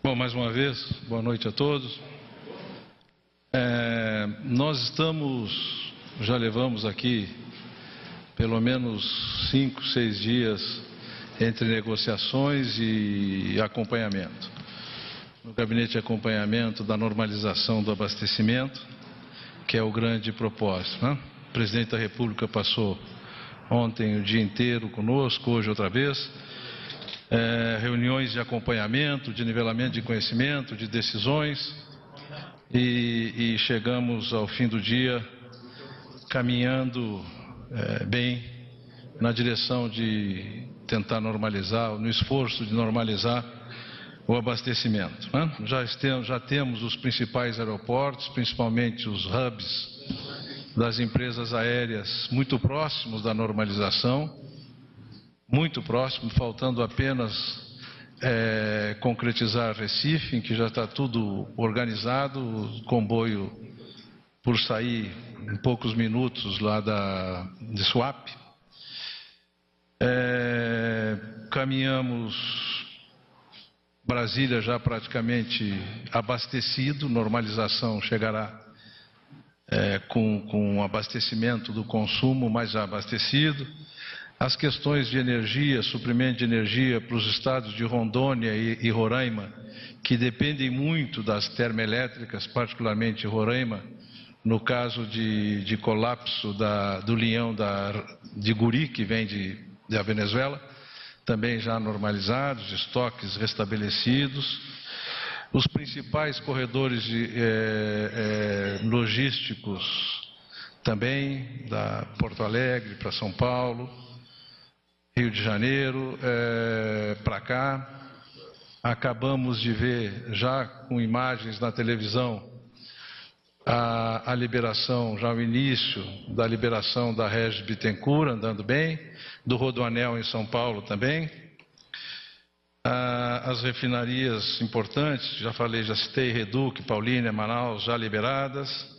Bom, mais uma vez, boa noite a todos. Nós já levamos aqui pelo menos 5, 6 dias entre negociações e acompanhamento. No gabinete de acompanhamento da normalização do abastecimento, que é o grande propósito, né? O presidente da República passou ontem o dia inteiro conosco, hoje outra vez. Reuniões de acompanhamento, de nivelamento de conhecimento, de decisões e chegamos ao fim do dia caminhando bem na direção de tentar normalizar, no esforço de normalizar o abastecimento, né? Já temos os principais aeroportos, principalmente os hubs das empresas aéreas muito próximos da normalização. Muito próximo, faltando apenas concretizar Recife, em que já está tudo organizado, o comboio por sair em poucos minutos lá de Suape. Caminhamos Brasília já praticamente abastecido, normalização chegará com abastecimento do consumo, mas já abastecido. As questões de energia, suprimento de energia para os estados de Rondônia e Roraima, que dependem muito das termoelétricas, particularmente Roraima, no caso de colapso do linhão de Guri, que vem da Venezuela, também já normalizados, estoques restabelecidos. Os principais corredores logísticos também, da Porto Alegre para São Paulo, Rio de Janeiro, para cá. Acabamos de ver já com imagens na televisão a liberação, já o início da liberação da Regis Bittencourt, andando bem, do Rodoanel em São Paulo também. As refinarias importantes, já citei Reduc, Paulínia, Manaus, já liberadas.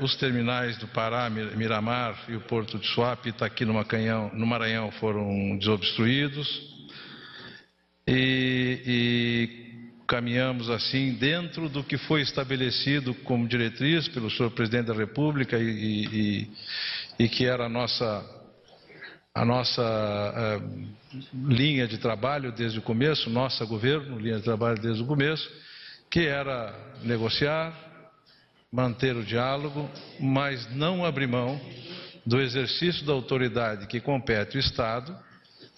Os terminais do Pará, Miramar e o Porto de Suape, Itaqui no Maranhão foram desobstruídos e caminhamos assim dentro do que foi estabelecido como diretriz pelo senhor Presidente da República e que era a nossa linha de trabalho desde o começo, nossa governo, linha de trabalho desde o começo, que era negociar, manter o diálogo, mas não abrir mão do exercício da autoridade que compete ao Estado,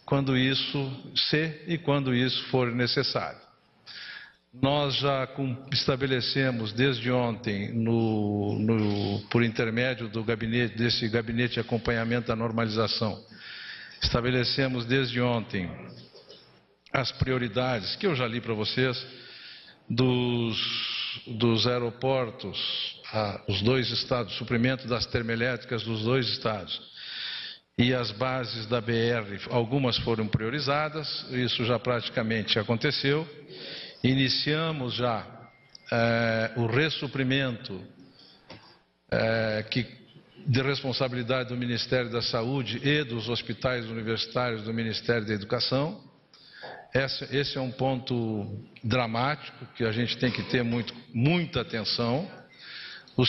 quando isso for necessário. Nós já estabelecemos desde ontem, por intermédio desse gabinete de acompanhamento da normalização, estabelecemos desde ontem as prioridades, que eu já li para vocês, dos aeroportos, os 2 estados, suprimento das termoelétricas dos 2 estados e as bases da BR, algumas foram priorizadas, isso já praticamente aconteceu. Iniciamos já o ressuprimento de responsabilidade do Ministério da Saúde e dos hospitais universitários do Ministério da Educação. Esse é um ponto dramático que a gente tem que ter muita atenção. O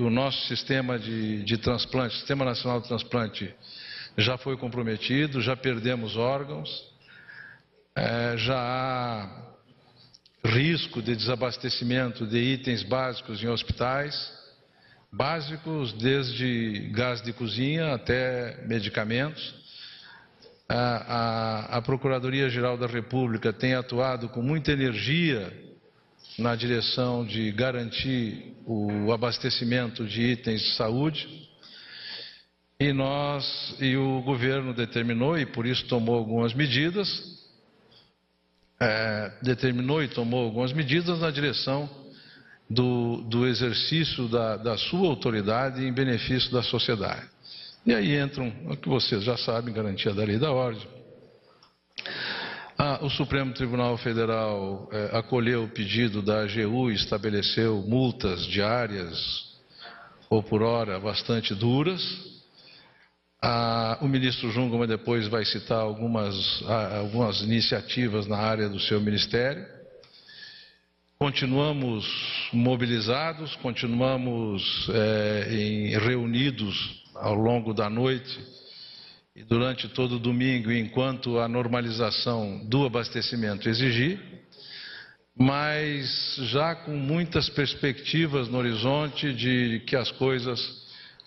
nosso sistema de transplante, Sistema Nacional de Transplante, já foi comprometido, já perdemos órgãos, já há risco de desabastecimento de itens básicos em hospitais, básicos desde gás de cozinha até medicamentos. A Procuradoria-Geral da República tem atuado com muita energia na direção de garantir o abastecimento de itens de saúde e o governo determinou, e por isso tomou algumas medidas, na direção do exercício da sua autoridade em benefício da sociedade. E aí entram, o que vocês já sabem, garantia da lei e da ordem. O Supremo Tribunal Federal acolheu o pedido da AGU e estabeleceu multas diárias ou por hora bastante duras. O ministro Jungmann depois vai citar algumas iniciativas na área do seu ministério. Continuamos mobilizados, continuamos reunidos ao longo da noite e durante todo o domingo, enquanto a normalização do abastecimento exigir, mas já com muitas perspectivas no horizonte de que as coisas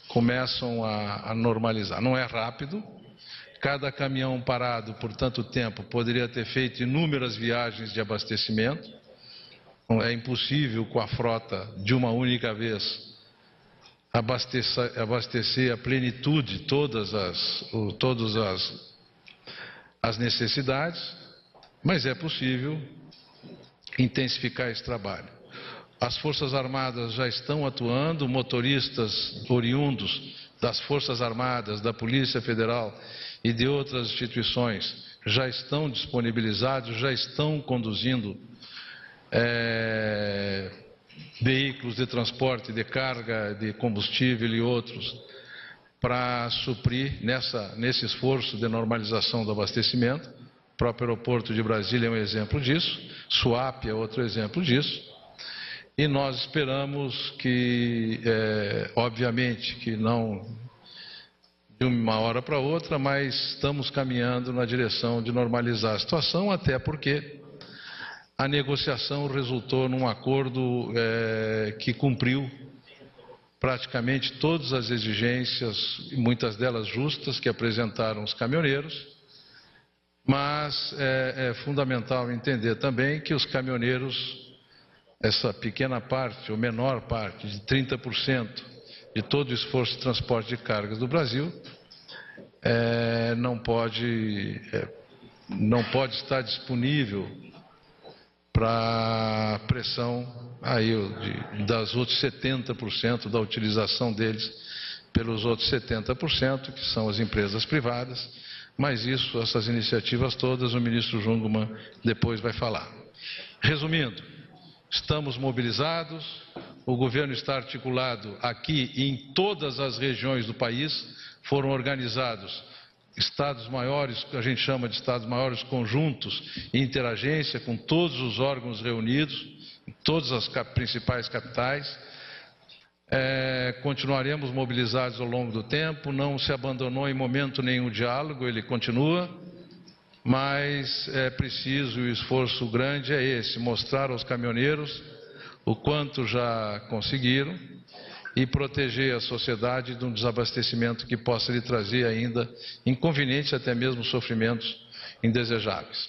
começam a normalizar. Não é rápido, cada caminhão parado por tanto tempo poderia ter feito inúmeras viagens de abastecimento. É impossível com a frota de uma única vez abastecer a plenitude todas as necessidades, mas é possível intensificar esse trabalho. As Forças Armadas já estão atuando, motoristas oriundos das Forças Armadas, da Polícia Federal e de outras instituições já estão disponibilizados, já estão conduzindo veículos de transporte de carga, de combustível e outros para suprir nesse esforço de normalização do abastecimento. O próprio aeroporto de Brasília é um exemplo disso, Suape é outro exemplo disso, e nós esperamos que, obviamente, que não de uma hora para outra, mas estamos caminhando na direção de normalizar a situação, até porque a negociação resultou num acordo que cumpriu praticamente todas as exigências, muitas delas justas, que apresentaram os caminhoneiros, mas é fundamental entender também que os caminhoneiros, essa pequena parte, ou menor parte, de 30% de todo o esforço de transporte de cargas do Brasil, não pode estar disponível para pressão aí das outros 70% da utilização deles pelos outros 70%, que são as empresas privadas, mas essas iniciativas todas, o ministro Jungmann depois vai falar. Resumindo, estamos mobilizados, o governo está articulado aqui em todas as regiões do país, foram organizados estados maiores, que a gente chama de estados maiores conjuntos, interagência com todos os órgãos reunidos, em todas as principais capitais. Continuaremos mobilizados ao longo do tempo, não se abandonou em momento nenhum o diálogo, ele continua, mas é preciso, e o esforço grande é esse, mostrar aos caminhoneiros o quanto já conseguiram e proteger a sociedade de um desabastecimento que possa lhe trazer ainda inconvenientes, até mesmo sofrimentos indesejáveis.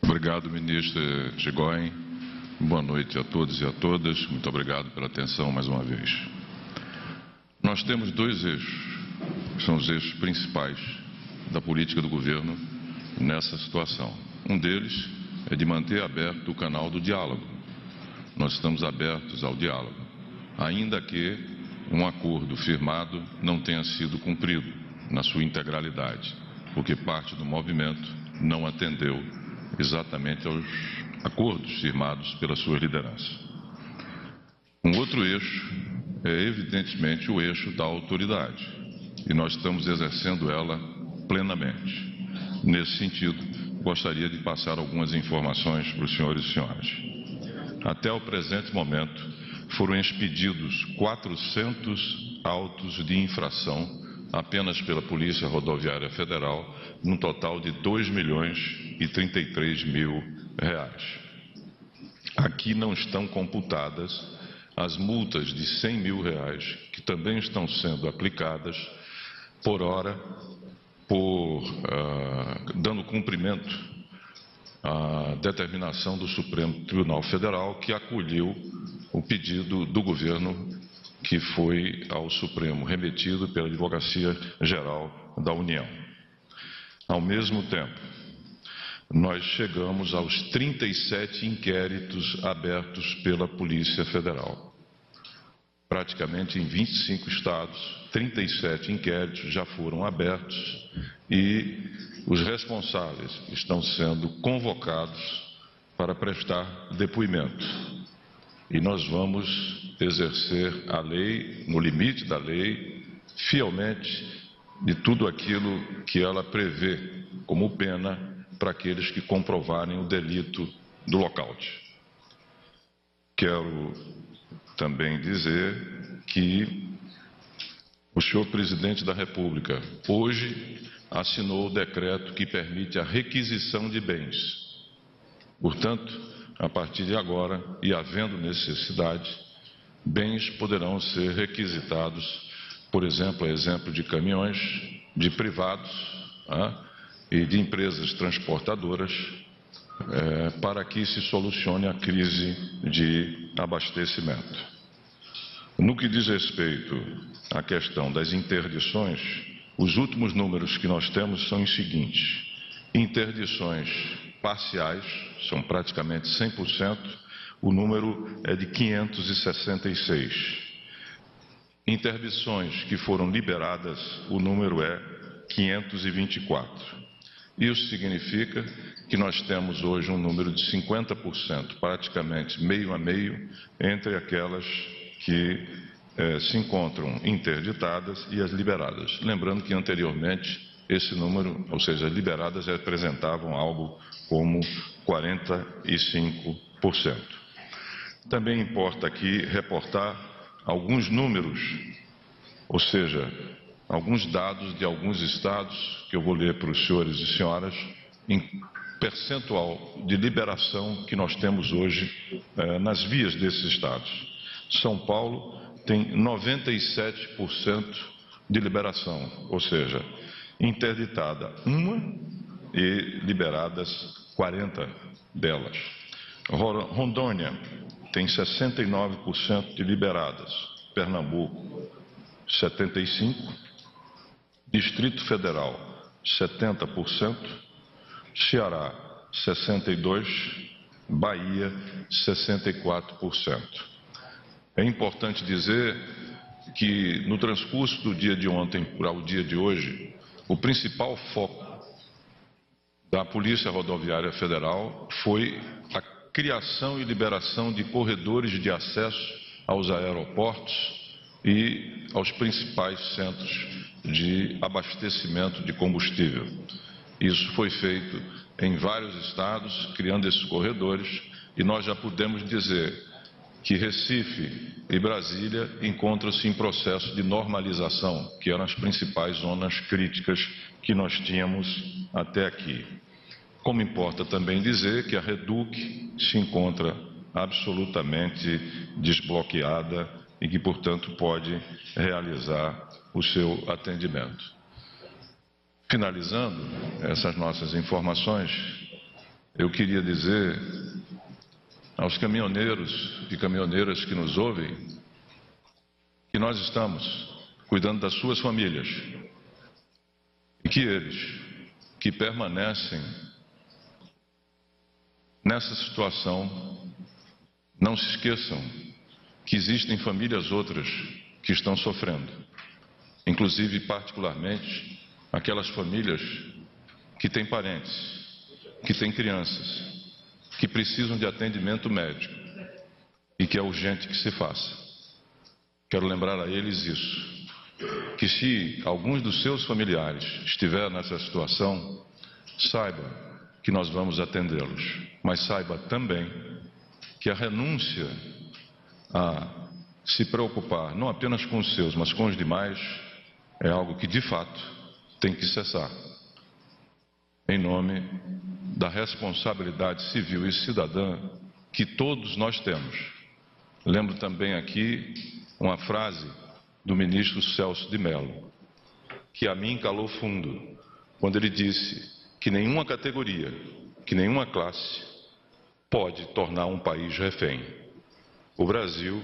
Obrigado, ministro Chigoyen. Boa noite a todos e a todas. Muito obrigado pela atenção mais uma vez. Nós temos dois eixos, que são os eixos principais da política do governo nessa situação. Um deles é de manter aberto o canal do diálogo. Nós estamos abertos ao diálogo, ainda que um acordo firmado não tenha sido cumprido na sua integralidade, porque parte do movimento não atendeu exatamente aos acordos firmados pela sua liderança. Um outro eixo é, evidentemente, o eixo da autoridade, e nós estamos exercendo ela plenamente. Nesse sentido, gostaria de passar algumas informações para os senhores e senhoras. Até o presente momento, foram expedidos 400 autos de infração apenas pela Polícia Rodoviária Federal, num total de R$2.033.000. Aqui não estão computadas as multas de R$100.000, que também estão sendo aplicadas por hora, dando cumprimento à determinação do Supremo Tribunal Federal, que acolheu o pedido do governo que foi ao Supremo remetido pela Advocacia Geral da União. Ao mesmo tempo, nós chegamos aos 37 inquéritos abertos pela Polícia Federal. Praticamente em 25 estados, 37 inquéritos já foram abertos e os responsáveis estão sendo convocados para prestar depoimento. e nós vamos exercer a lei, no limite da lei, fielmente, de tudo aquilo que ela prevê como pena para aqueles que comprovarem o delito do lockout. Quero também dizer que o senhor presidente da República hoje assinou o decreto que permite a requisição de bens. Portanto, a partir de agora, e havendo necessidade, bens poderão ser requisitados, por exemplo, de caminhões, de privados e de empresas transportadoras, para que se solucione a crise de abastecimento. No que diz respeito à questão das interdições, os últimos números que nós temos são os seguintes: interdições parciais, são praticamente 100%, o número é de 566. Interdições que foram liberadas, o número é 524. Isso significa que nós temos hoje um número de 50%, praticamente meio a meio, entre aquelas que se encontram interditadas e as liberadas. Lembrando que anteriormente esse número, ou seja, as liberadas representavam algo como 45%. Também importa aqui reportar alguns números, ou seja, alguns dados de alguns estados, que eu vou ler para os senhores e senhoras, em percentual de liberação que nós temos hoje nas vias desses estados. São Paulo tem 97% de liberação, ou seja, interditada uma e liberadas 40 delas. Rondônia tem 69% de liberadas, Pernambuco 75%, Distrito Federal 70%, Ceará 62%, Bahia 64%. É importante dizer que no transcurso do dia de ontem para o dia de hoje, o principal foco da Polícia Rodoviária Federal foi a criação e liberação de corredores de acesso aos aeroportos e aos principais centros de abastecimento de combustível. Isso foi feito em vários estados, criando esses corredores, e nós já podemos dizer que Recife e Brasília encontram-se em processo de normalização, que eram as principais zonas críticas que nós tínhamos até aqui. Como importa também dizer que a Reduc se encontra absolutamente desbloqueada e que, portanto, pode realizar o seu atendimento. Finalizando essas nossas informações, eu queria dizer aos caminhoneiros e caminhoneiras que nos ouvem que nós estamos cuidando das suas famílias e que eles que permanecem nessa situação não se esqueçam que existem famílias outras que estão sofrendo, inclusive particularmente aquelas famílias que têm parentes, que têm crianças, que precisam de atendimento médico e que é urgente que se faça. Quero lembrar a eles isso, que se alguns dos seus familiares estiver nessa situação, saiba que nós vamos atendê-los, mas saiba também que a renúncia a se preocupar não apenas com os seus, mas com os demais, é algo que de fato tem que cessar, em nome da responsabilidade civil e cidadã que todos nós temos. Lembro também aqui uma frase do ministro Celso de Mello, que a mim calou fundo, quando ele disse que nenhuma categoria, que nenhuma classe pode tornar um país refém. O Brasil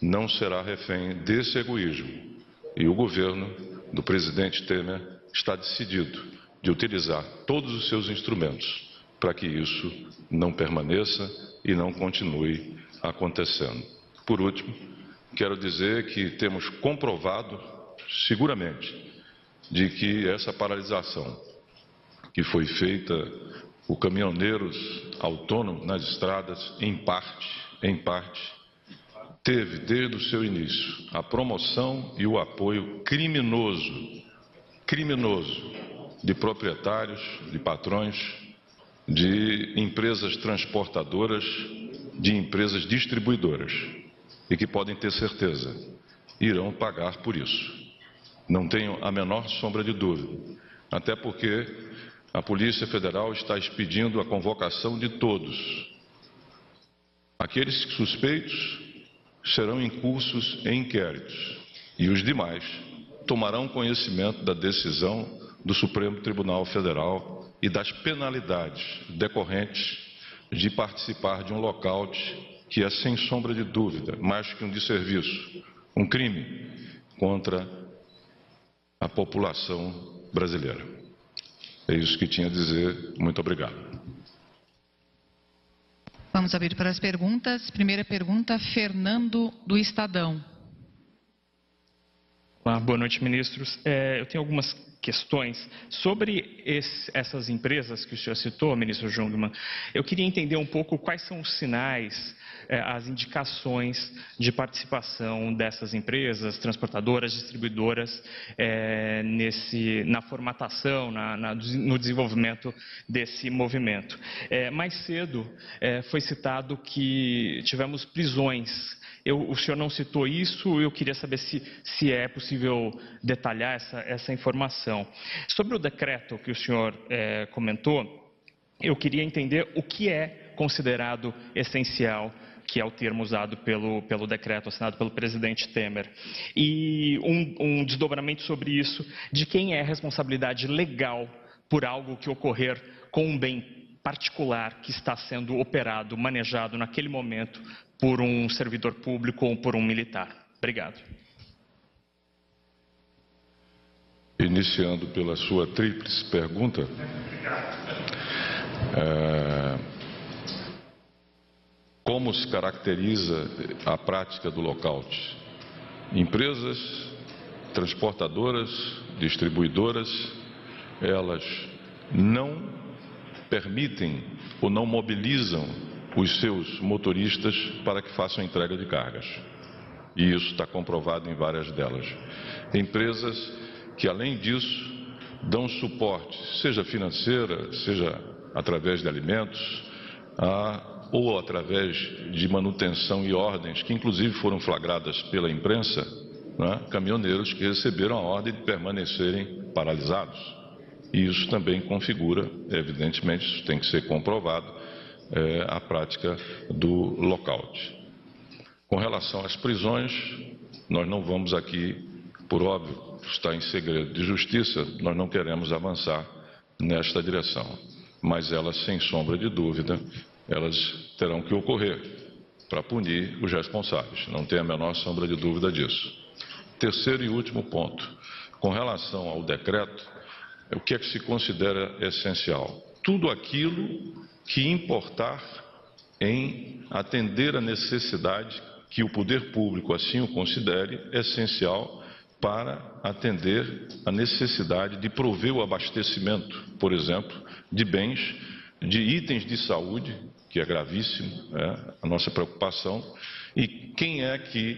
não será refém desse egoísmo e o governo do presidente Temer está decidido de utilizar todos os seus instrumentos para que isso não permaneça e não continue acontecendo. Por último, quero dizer que temos comprovado seguramente de que essa paralisação que foi feita por caminhoneiros autônomos nas estradas, em parte, teve, desde o seu início, a promoção e o apoio criminoso de proprietários, de patrões, de empresas transportadoras, de empresas distribuidoras, e que podem ter certeza, irão pagar por isso. Não tenho a menor sombra de dúvida, até porque a Polícia Federal está expedindo a convocação de todos. Aqueles suspeitos serão incursos em inquéritos e os demais tomarão conhecimento da decisão do Supremo Tribunal Federal e das penalidades decorrentes de participar de um lockout que é, sem sombra de dúvida, mais que um desserviço, um crime contra a população brasileira. É isso que tinha a dizer. Muito obrigado. Vamos abrir para as perguntas. Primeira pergunta, Fernando, do Estadão. Olá, boa noite, ministros. Eu tenho algumas questões sobre essas empresas que o senhor citou, ministro Jungmann. Eu queria entender um pouco quais são os sinais, as indicações de participação dessas empresas, transportadoras, distribuidoras, na formatação, no desenvolvimento desse movimento. Mais cedo foi citado que tivemos prisões. O senhor não citou isso, eu queria saber se é possível detalhar essa informação. Sobre o decreto que o senhor comentou, eu queria entender o que é considerado essencial, que é o termo usado pelo decreto assinado pelo presidente Temer. E um desdobramento sobre isso, de quem é a responsabilidade legal por algo que ocorrer com um bem particular que está sendo operado, manejado naquele momento por um servidor público ou por um militar. Obrigado. Iniciando pela sua tríplice pergunta, como se caracteriza a prática do lockout? Empresas transportadoras, distribuidoras, elas não permitem ou não mobilizam os seus motoristas para que façam entrega de cargas. E isso está comprovado em várias delas. Empresas que, além disso, dão suporte, seja financeira, seja através de alimentos, ou através de manutenção e ordens, que inclusive foram flagradas pela imprensa, né, caminhoneiros que receberam a ordem de permanecerem paralisados. E isso também configura, evidentemente, isso tem que ser comprovado, a prática do lockout. Com relação às prisões, nós não vamos aqui, por óbvio, está em segredo de justiça, nós não queremos avançar nesta direção. Mas elas, sem sombra de dúvida, elas terão que ocorrer para punir os responsáveis. Não tem a menor sombra de dúvida disso. Terceiro e último ponto. Com relação ao decreto, o que é que se considera essencial? Tudo aquilo que importar em atender a necessidade que o poder público assim o considere essencial para atender a necessidade de prover o abastecimento, por exemplo, de bens, de itens de saúde, que é gravíssimo, a nossa preocupação. E quem é que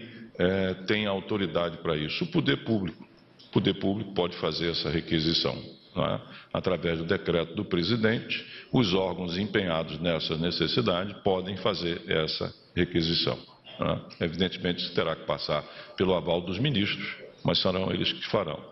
tem autoridade para isso? O poder público. O poder público pode fazer essa requisição, através do decreto do presidente. Os órgãos empenhados nessa necessidade podem fazer essa requisição. Evidentemente, isso terá que passar pelo aval dos ministros, mas serão eles que farão.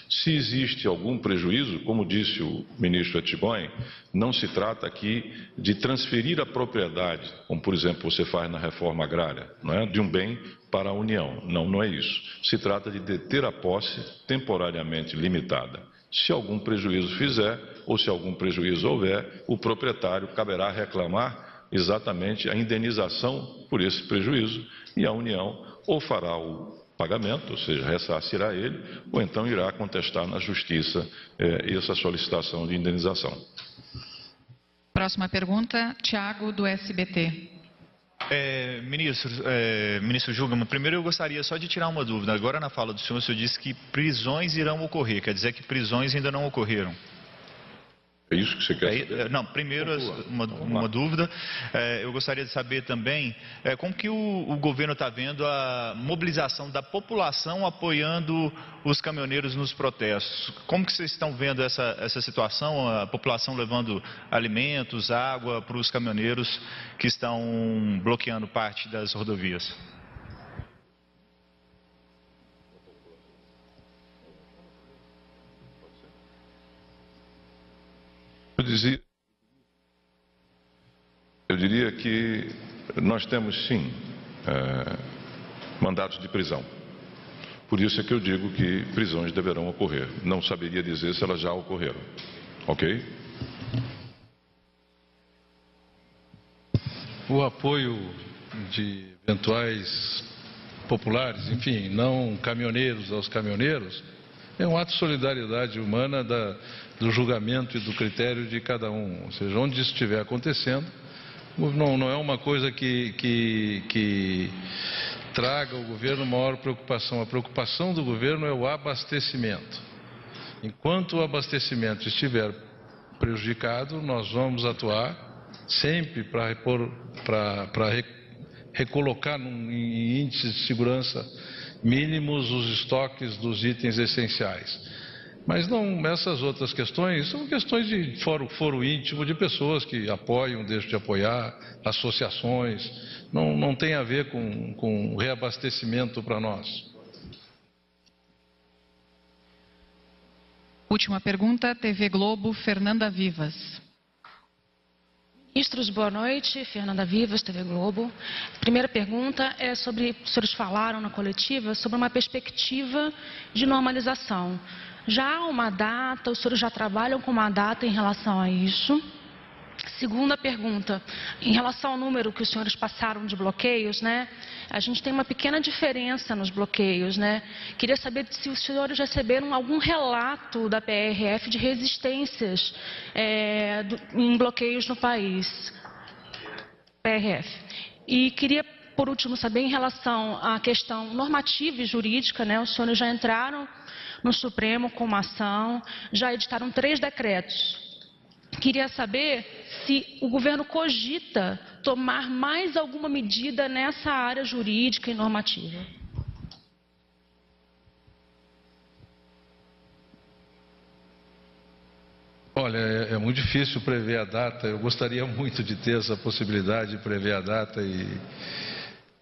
Se existe algum prejuízo, como disse o ministro Etchegóin, não se trata aqui de transferir a propriedade, como por exemplo você faz na reforma agrária, de um bem para a União. Não, não é isso. Se trata de deter a posse temporariamente limitada. Se algum prejuízo fizer, ou se algum prejuízo houver, o proprietário caberá reclamar exatamente a indenização por esse prejuízo e a União ou fará o pagamento, ou seja, ressarcirá ele, ou então irá contestar na Justiça essa solicitação de indenização. Próxima pergunta, Tiago, do SBT. Ministro Jungmann, primeiro eu gostaria só de tirar uma dúvida. Agora na fala do senhor disse que prisões irão ocorrer, quer dizer que prisões ainda não ocorreram? É isso que você quer saber? Não, primeiro uma dúvida. Eu gostaria de saber também como que o governo está vendo a mobilização da população apoiando os caminhoneiros nos protestos. Como que vocês estão vendo essa situação, a população levando alimentos, água para os caminhoneiros que estão bloqueando parte das rodovias? Eu diria que nós temos, sim, mandados de prisão. Por isso é que eu digo que prisões deverão ocorrer. Não saberia dizer se elas já ocorreram. Ok? O apoio de eventuais populares, enfim, não caminhoneiros aos caminhoneiros, é um ato de solidariedade humana do julgamento e do critério de cada um. Ou seja, onde isso estiver acontecendo, não é uma coisa que traga ao governo maior preocupação. A preocupação do governo é o abastecimento. Enquanto o abastecimento estiver prejudicado, nós vamos atuar sempre para recolocar em índices de segurança mínimos os estoques dos itens essenciais. Mas não, essas outras questões são questões de foro íntimo de pessoas que apoiam, deixam de apoiar, associações, não tem a ver com reabastecimento para nós. Última pergunta, TV Globo, Fernanda Vivas. Ministros, boa noite. Fernanda Vivas, TV Globo. Primeira pergunta é sobre, os senhores falaram na coletiva, sobre uma perspectiva de normalização. Já há uma data, os senhores já trabalham com uma data em relação a isso? Segunda pergunta, em relação ao número que os senhores passaram de bloqueios, né? A gente tem uma pequena diferença nos bloqueios, né? Queria saber se os senhores receberam algum relato da PRF de resistências em bloqueios no país. PRF. E queria, por último, saber em relação à questão normativa e jurídica, né? Os senhores já entraram no Supremo com uma ação, já editaram 3 decretos. Queria saber se o governo cogita tomar mais alguma medida nessa área jurídica e normativa. Olha, é muito difícil prever a data. Eu gostaria muito de ter essa possibilidade de prever a data e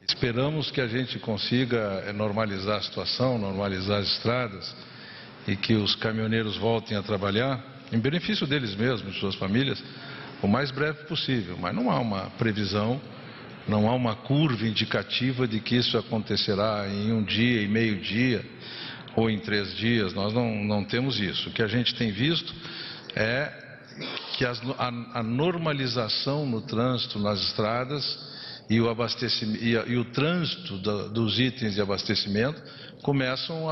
esperamos que a gente consiga normalizar a situação, normalizar as estradas e que os caminhoneiros voltem a trabalhar em benefício deles mesmos, de suas famílias, o mais breve possível. Mas não há uma previsão, não há uma curva indicativa de que isso acontecerá em 1 dia e meio-dia ou em 3 dias. Nós não temos isso. O que a gente tem visto é que a normalização no trânsito nas estradas e o abastecimento e o trânsito dos itens de abastecimento começam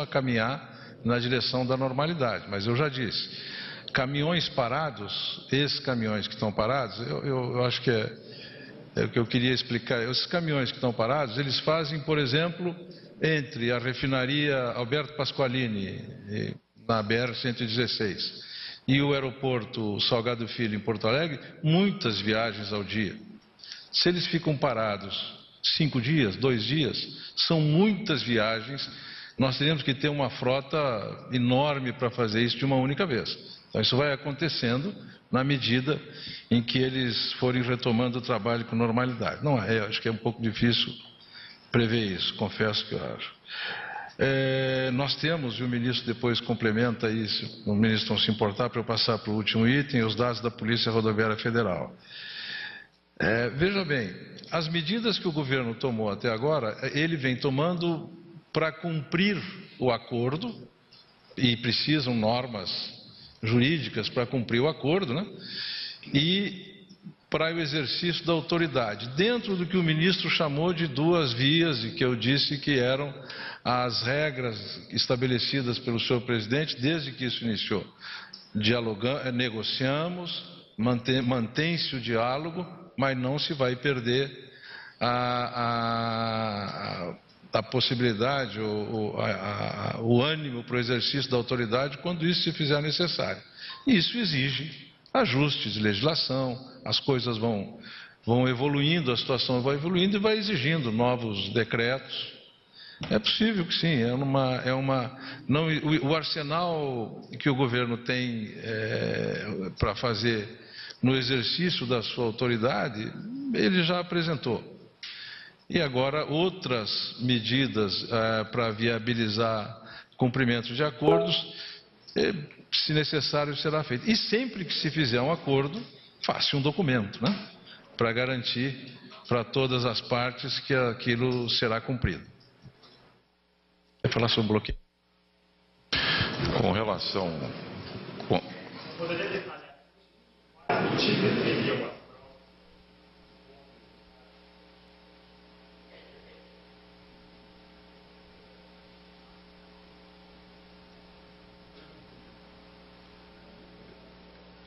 a caminhar na direção da normalidade. Mas eu já disse, caminhões parados, esses caminhões que estão parados, eu acho que é o que eu queria explicar. Esses caminhões que estão parados, eles fazem, por exemplo, entre a refinaria Alberto Pasqualini, na BR-116, e o aeroporto Salgado Filho, em Porto Alegre, muitas viagens ao dia. Se eles ficam parados 5 dias, 2 dias, são muitas viagens. Nós teríamos que ter uma frota enorme para fazer isso de uma única vez. Então isso vai acontecendo na medida em que eles forem retomando o trabalho com normalidade. Não é, acho que é um pouco difícil prever isso, confesso que eu acho. Nós temos, e o ministro depois complementa isso, o ministro não se importar para eu passar para o último item, os dados da Polícia Rodoviária Federal. Veja bem, as medidas que o governo tomou até agora, ele vem tomando para cumprir o acordo, e precisam normas jurídicas para cumprir o acordo, né? E para o exercício da autoridade, dentro do que o ministro chamou de 2 vias, e que eu disse que eram as regras estabelecidas pelo senhor presidente desde que isso iniciou. Negociamos, mantém-se o diálogo, mas não se vai perder a possibilidade, o ânimo para o exercício da autoridade quando isso se fizer necessário. E isso exige ajustes de legislação, as coisas vão evoluindo, a situação vai evoluindo e vai exigindo novos decretos. É possível que sim, o arsenal que o governo tem para fazer no exercício da sua autoridade, ele já apresentou. E agora outras medidas para viabilizar cumprimentos de acordos, se necessário, será feito. E sempre que se fizer um acordo, faça um documento, né? Para garantir para todas as partes que aquilo será cumprido. Vai falar sobre o bloqueio. Com relação...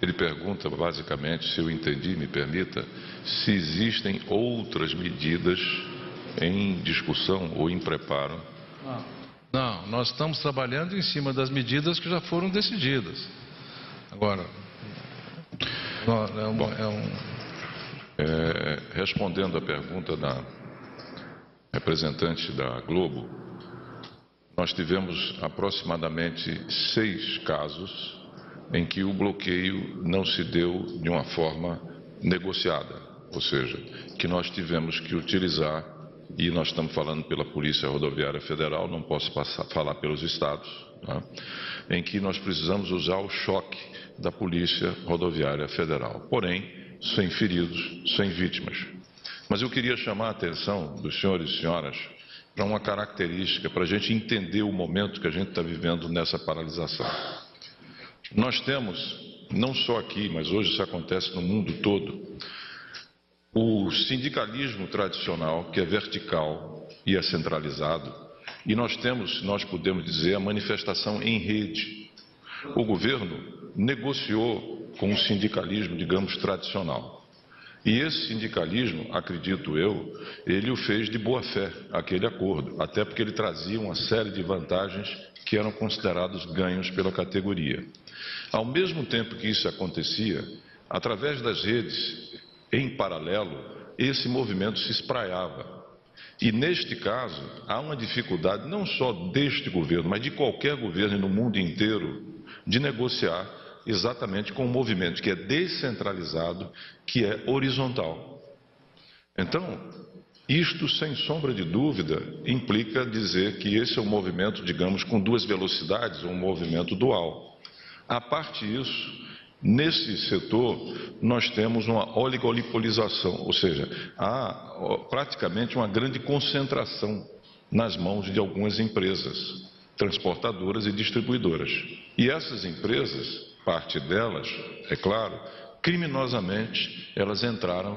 Ele pergunta, basicamente, se eu entendi, me permita, se existem outras medidas em discussão ou em preparo. Não, nós estamos trabalhando em cima das medidas que já foram decididas. Agora, respondendo à pergunta da representante da Globo, nós tivemos aproximadamente 6 casos em que o bloqueio não se deu de uma forma negociada, ou seja, que nós tivemos que utilizar, e nós estamos falando pela Polícia Rodoviária Federal, não posso falar pelos estados, tá? Em que nós precisamos usar o choque da Polícia Rodoviária Federal, porém, sem feridos, sem vítimas. Mas eu queria chamar a atenção dos senhores e senhoras para uma característica, para a gente entender o momento que a gente está vivendo nessa paralisação. Nós temos, não só aqui, mas hoje isso acontece no mundo todo, o sindicalismo tradicional, que é vertical e é centralizado, e nós podemos dizer, a manifestação em rede. O governo negociou com o sindicalismo, digamos, tradicional. E esse sindicalismo, acredito eu, ele o fez de boa fé, aquele acordo, até porque ele trazia uma série de vantagens que eram considerados ganhos pela categoria. Ao mesmo tempo que isso acontecia, através das redes, em paralelo, esse movimento se espraiava. E neste caso, há uma dificuldade não só deste governo, mas de qualquer governo no mundo inteiro, de negociar exatamente com um movimento que é descentralizado, que é horizontal. Então, isto, sem sombra de dúvida, implica dizer que esse é um movimento, digamos, com 2 velocidades, um movimento dual. À parte disso, nesse setor, nós temos uma oligopolização, ou seja, há praticamente uma grande concentração nas mãos de algumas empresas, transportadoras e distribuidoras. E essas empresas, parte delas, é claro, criminosamente, elas entraram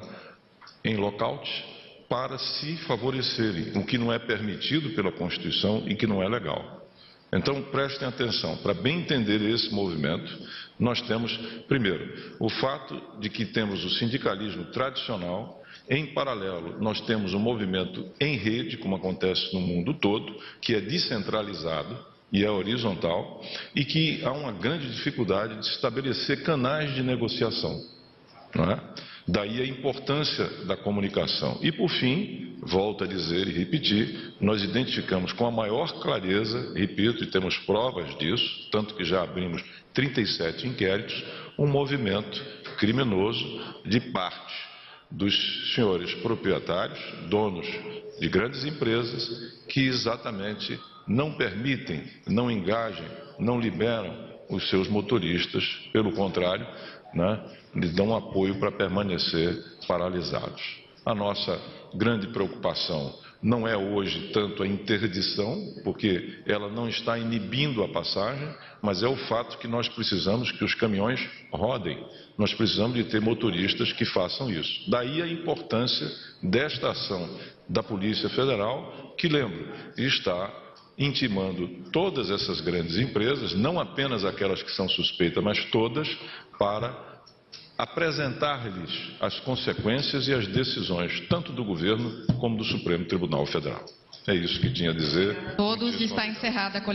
em lockout para se favorecerem, o que não é permitido pela Constituição e que não é legal. Então, prestem atenção, para bem entender esse movimento, nós temos, primeiro, o fato de que temos o sindicalismo tradicional, em paralelo, nós temos um movimento em rede, como acontece no mundo todo, que é descentralizado e é horizontal, e que há uma grande dificuldade de estabelecer canais de negociação, não é? Daí a importância da comunicação. E, por fim, volto a dizer e repetir, nós identificamos com a maior clareza, repito, e temos provas disso, tanto que já abrimos 37 inquéritos, um movimento criminoso de parte dos senhores proprietários, donos de grandes empresas, que exatamente não permitem, não engajam, não liberam os seus motoristas, pelo contrário, né, lhes dão apoio para permanecer paralisados. A nossa grande preocupação não é hoje tanto a interdição, porque ela não está inibindo a passagem, mas é o fato que nós precisamos que os caminhões rodem. Nós precisamos de ter motoristas que façam isso. Daí a importância desta ação da Polícia Federal, que, lembro, está intimando todas essas grandes empresas, não apenas aquelas que são suspeitas, mas todas, para apresentar-lhes as consequências e as decisões, tanto do governo como do Supremo Tribunal Federal. É isso que tinha a dizer. Todos, está encerrada a coletiva.